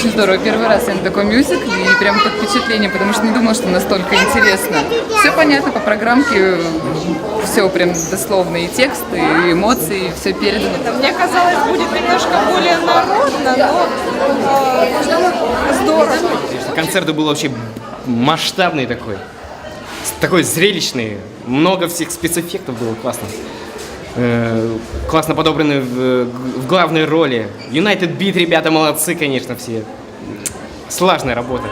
очень здорово. Первый раз я на такой мюзикл, и прям как впечатление, потому что не думала, что настолько интересно. Все понятно по программке, все прям дословно, и тексты, и эмоции, все передано. Мне казалось, будет немножко более народно, но здорово. Концерт был вообще масштабный такой зрелищный, много всех спецэффектов было, классно. Классно подобраны в главной роли. United Beat, ребята молодцы, конечно, все. Слаженная работа.